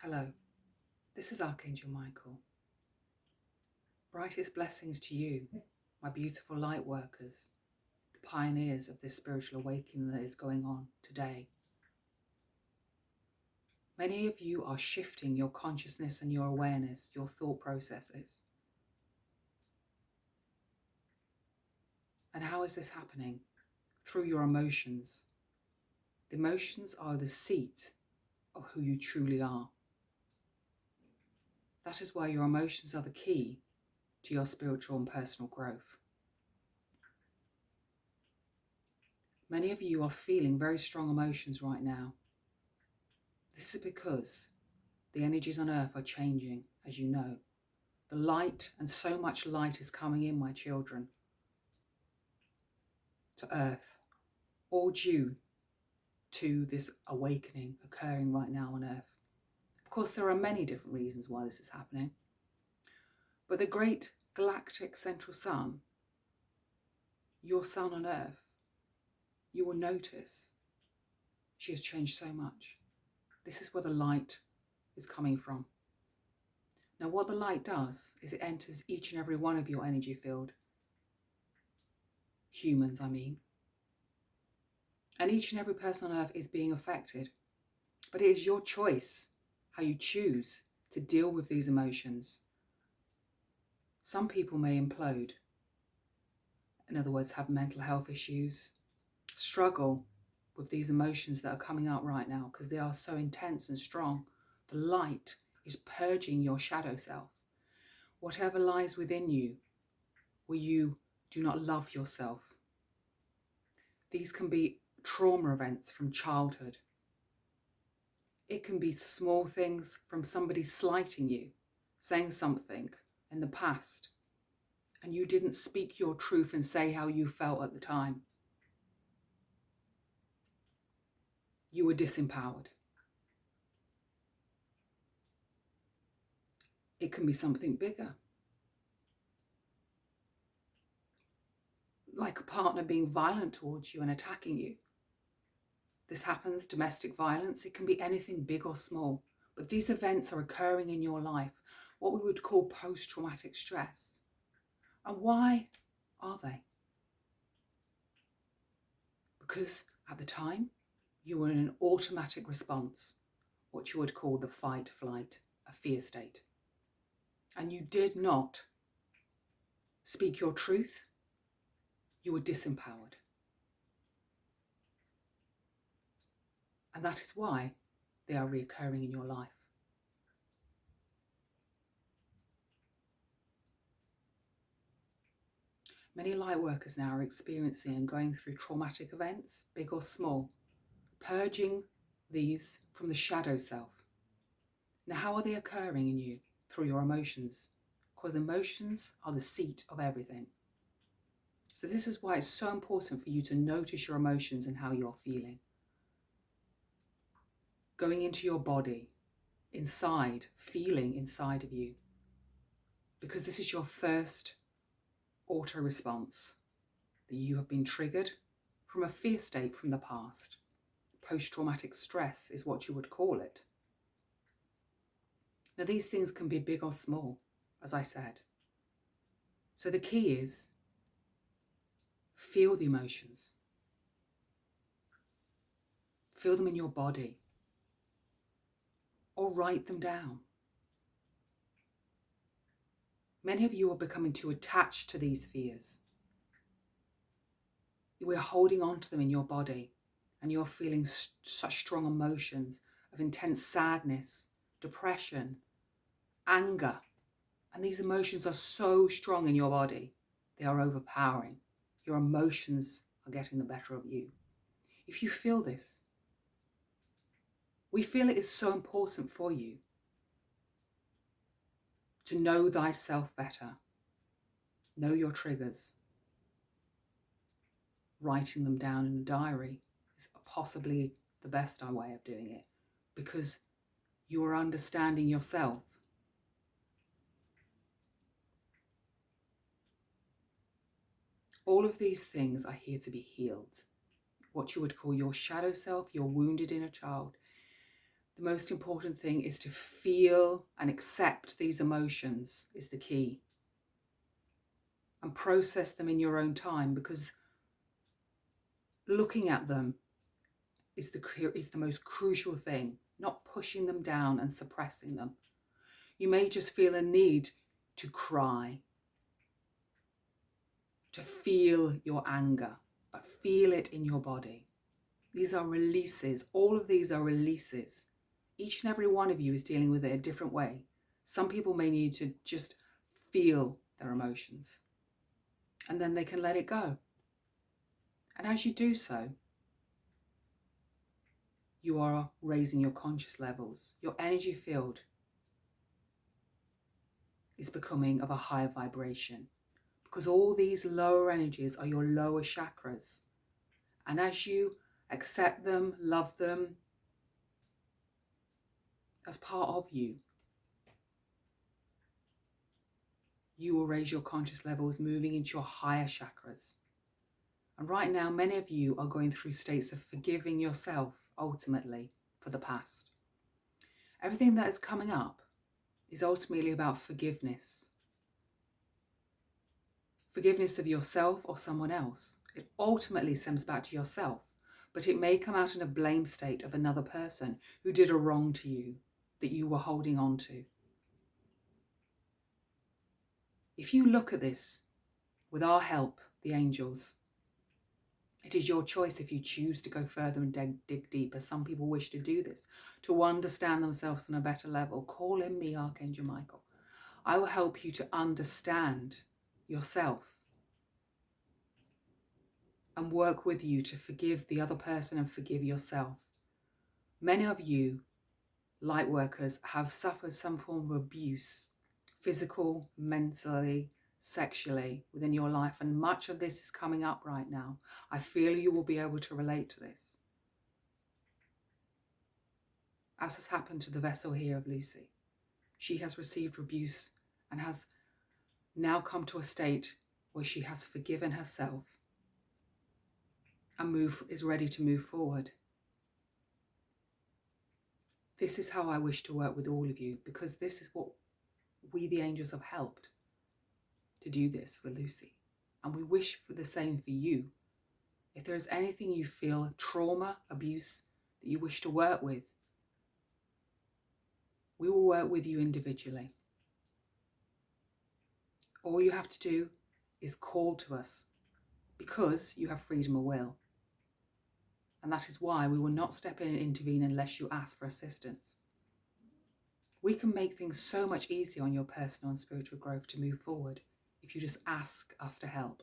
Hello, this is Archangel Michael. Brightest blessings to you, my beautiful light workers, the pioneers of this spiritual awakening that is going on today. Many of you are shifting your consciousness and your awareness, your thought processes. And how is this happening? Through your emotions. The emotions are the seat of who you truly are. That is why your emotions are the key to your spiritual and personal growth. Many of you are feeling very strong emotions right now. This is because the energies on earth are changing, as you know. The light, and so much light is coming in, my children, to earth, all due to this awakening occurring right now on earth. Of course, there are many different reasons why this is happening, but the great galactic central sun, your sun on earth, you will notice she has changed so much. This is where the light is coming from. Now, what the light does is it enters each and every one of your energy field. Humans, I mean. And each and every person on earth is being affected. But it is your choice how you choose to deal with these emotions. Some people may implode. In other words, have mental health issues, struggle with these emotions that are coming out right now because they are so intense and strong. The light is purging your shadow self. Whatever lies within you, where you do not love yourself. These can be trauma events from childhood. It can be small things from somebody slighting you, saying something in the past, and you didn't speak your truth and say how you felt at the time. You were disempowered. It can be something bigger, like a partner being violent towards you and attacking you. This happens, domestic violence. It can be anything big or small, but these events are occurring in your life, what we would call post-traumatic stress. And why are they? Because at the time, you were in an automatic response, what you would call the fight, flight, a fear state. And you did not speak your truth. You were disempowered. And that is why they are reoccurring in your life. Many light workers now are experiencing and going through traumatic events, big or small, purging these from the shadow self. Now, how are they occurring in you? Through your emotions, because emotions are the seat of everything. So this is why it's so important for you to notice your emotions and how you're feeling. Going into your body, inside, feeling inside of you, because this is your first auto response that you have been triggered from a fear state from the past. Post-traumatic stress is what you would call it. Now, these things can be big or small, as I said. So the key is feel the emotions. Feel them in your body. Or write them down. Many of you are becoming too attached to these fears. We're holding on to them in your body, and you're feeling such strong emotions of intense sadness, depression, anger. And these emotions are so strong in your body, they are overpowering. Your emotions are getting the better of you. If you feel this, we feel it is so important for you to know thyself better. Know your triggers. Writing them down in a diary is possibly the best way of doing it, because you are understanding yourself. All of these things are here to be healed. What you would call your shadow self, your wounded inner child, The most important thing is to feel and accept these emotions is the key. And process them in your own time, because looking at them is the most crucial thing, not pushing them down and suppressing them. You may just feel a need to cry, to feel your anger, but feel it in your body. These are releases. All of these are releases. Each and every one of you is dealing with it a different way. Some people may need to just feel their emotions, and then they can let it go. And as you do so, you are raising your conscious levels. Your energy field is becoming of a higher vibration, because all these lower energies are your lower chakras. And as you accept them, love them as part of you, you will raise your conscious levels, moving into your higher chakras. And right now, many of you are going through states of forgiving yourself, ultimately, for the past. Everything that is coming up is ultimately about forgiveness. Forgiveness of yourself or someone else. It ultimately stems back to yourself, but it may come out in a blame state of another person who did a wrong to you that you were holding on to. If you look at this with our help, the angels, it is your choice if you choose to go further and dig deeper. Some people wish to do this, to understand themselves on a better level. Call in me, Archangel Michael. I will help you to understand yourself and work with you to forgive the other person and forgive yourself. Many of you, light workers, have suffered some form of abuse, physical, mentally, sexually, within your life, and much of this is coming up right now. I feel you will be able to relate to this, as has happened to the vessel here of Lucy. She has received abuse and has now come to a state where she has forgiven herself and is ready to move forward. This is how I wish to work with all of you, because this is what we, the angels, have helped to do this for Lucy. And we wish for the same for you. If there is anything you feel, trauma, abuse, that you wish to work with, we will work with you individually. All you have to do is call to us, because you have freedom of will. And that is why we will not step in and intervene unless you ask for assistance. We can make things so much easier on your personal and spiritual growth to move forward if you just ask us to help.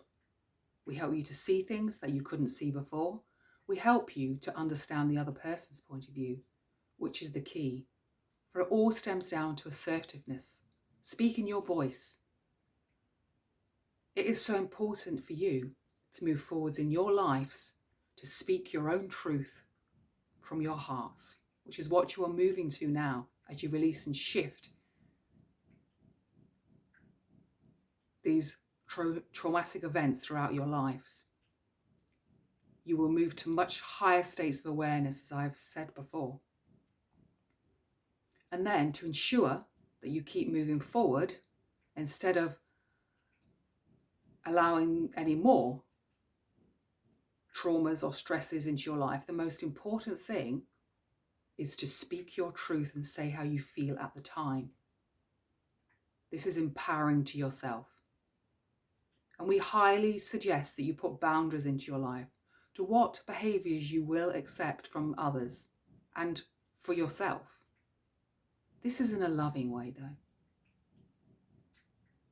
We help you to see things that you couldn't see before. We help you to understand the other person's point of view, which is the key. For it all stems down to assertiveness. Speak in your voice. It is so important for you to move forwards in your lives, to speak your own truth from your hearts, which is what you are moving to now as you release and shift these traumatic events throughout your lives. You will move to much higher states of awareness, as I've said before. And then to ensure that you keep moving forward, instead of allowing any more traumas or stresses into your life, the most important thing is to speak your truth and say how you feel at the time. This is empowering to yourself. And we highly suggest that you put boundaries into your life to what behaviours you will accept from others and for yourself. This is in a loving way, though.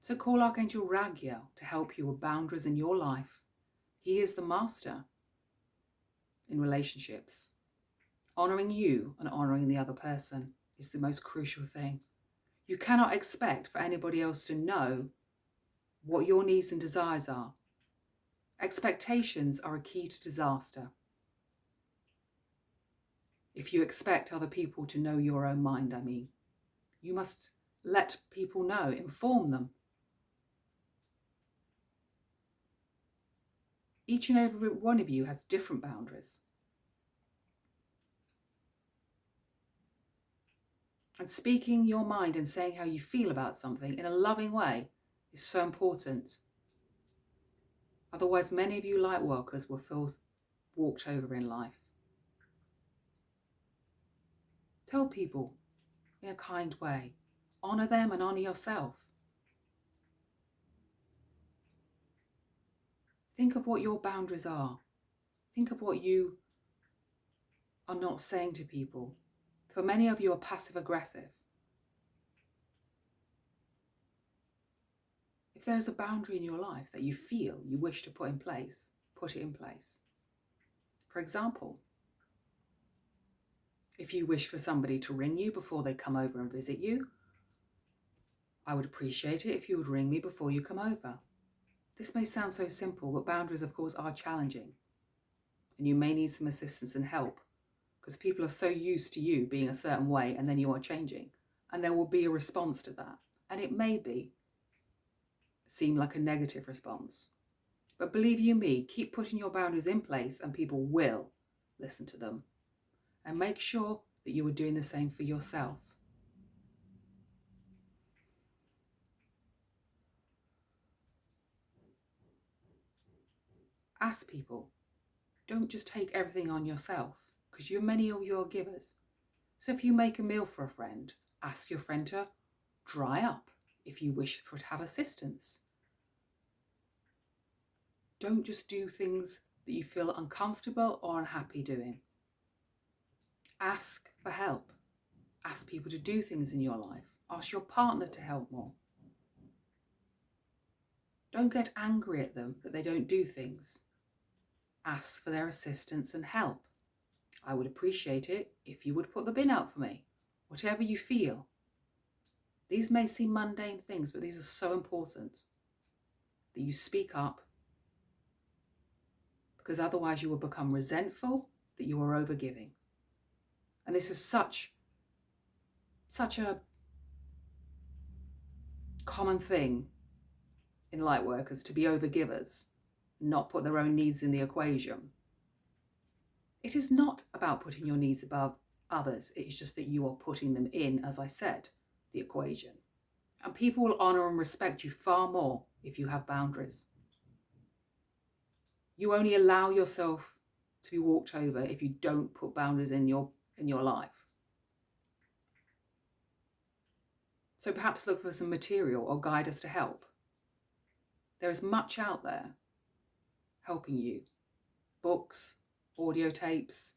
So call Archangel Raguel to help you with boundaries in your life. He is the master in relationships. Honouring you and honouring the other person is the most crucial thing. You cannot expect for anybody else to know what your needs and desires are. Expectations are a key to disaster. If you expect other people to know your own mind, you must let people know, inform them. Each and every one of you has different boundaries. And speaking your mind and saying how you feel about something in a loving way is so important. Otherwise, many of you light workers will feel walked over in life. Tell people in a kind way. Honour them and honour yourself. Think of what your boundaries are. Think of what you are not saying to people. For many of you are passive aggressive. If there is a boundary in your life that you feel you wish to put in place, put it in place. For example, if you wish for somebody to ring you before they come over and visit you, I would appreciate it if you would ring me before you come over. This may sound so simple, but boundaries, of course, are challenging. And you may need some assistance and help because people are so used to you being a certain way and then you are changing. And there will be a response to that. And it may seem like a negative response. But believe you me, keep putting your boundaries in place and people will listen to them. And make sure that you are doing the same for yourself. Ask people. Don't just take everything on yourself because many of you are givers. So if you make a meal for a friend, ask your friend to dry up if you wish to have assistance. Don't just do things that you feel uncomfortable or unhappy doing. Ask for help. Ask people to do things in your life. Ask your partner to help more. Don't get angry at them that they don't do things. Ask for their assistance and help. I would appreciate it if you would put the bin out for me. Whatever you feel. These may seem mundane things, but these are so important that you speak up, because otherwise you will become resentful that you are overgiving. And this is such a common thing in light workers to be overgivers, not put their own needs in the equation. It is not about putting your needs above others. It's just that you are putting them in, as I said, the equation. And people will honour and respect you far more if you have boundaries. You only allow yourself to be walked over if you don't put boundaries in your life. So perhaps look for some material or guide us to help. There is much out there helping you. Books, audio tapes,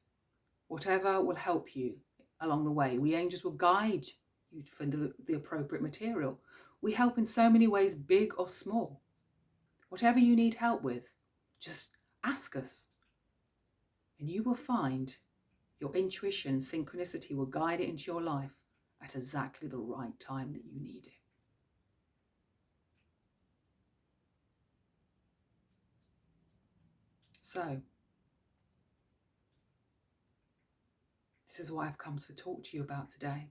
whatever will help you along the way. We angels will guide you to find the appropriate material. We help in so many ways, big or small. Whatever you need help with, just ask us. And you will find your intuition, synchronicity will guide it into your life at exactly the right time that you need it. So, this is what I've come to talk to you about today.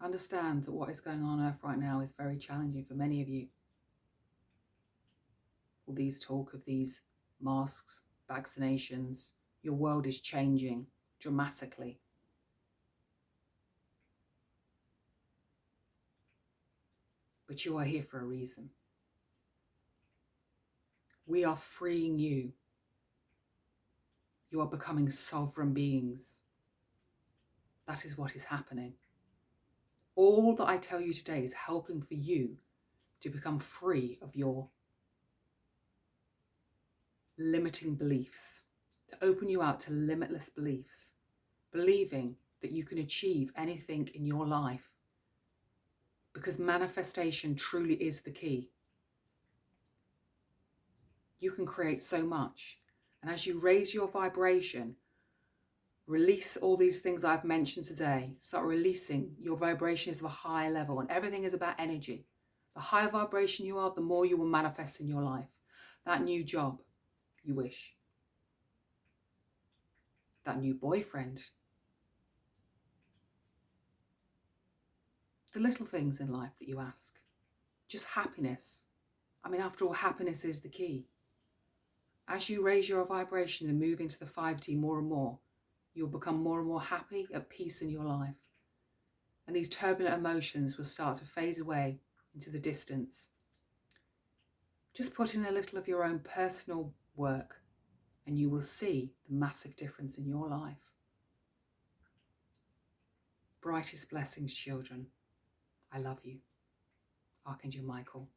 Understand that what is going on Earth right now is very challenging for many of you. All these talk of these masks, vaccinations, your world is changing dramatically. But you are here for a reason. We are freeing you. You are becoming sovereign beings. That is what is happening. All that I tell you today is helping for you to become free of your limiting beliefs, to open you out to limitless beliefs, believing that you can achieve anything in your life, because manifestation truly is the key. You can create so much, and as you raise your vibration, release all these things I've mentioned today. Start releasing. Your vibration is of a higher level, and everything is about energy. The higher vibration you are, the more you will manifest in your life. That new job you wish. That new boyfriend. The little things in life that you ask. Just happiness. I mean, after all, happiness is the key. As you raise your vibration and move into the 5D more and more, you'll become more and more happy, at peace in your life. And these turbulent emotions will start to phase away into the distance. Just put in a little of your own personal work and you will see the massive difference in your life. Brightest blessings, children. I love you. Archangel Michael.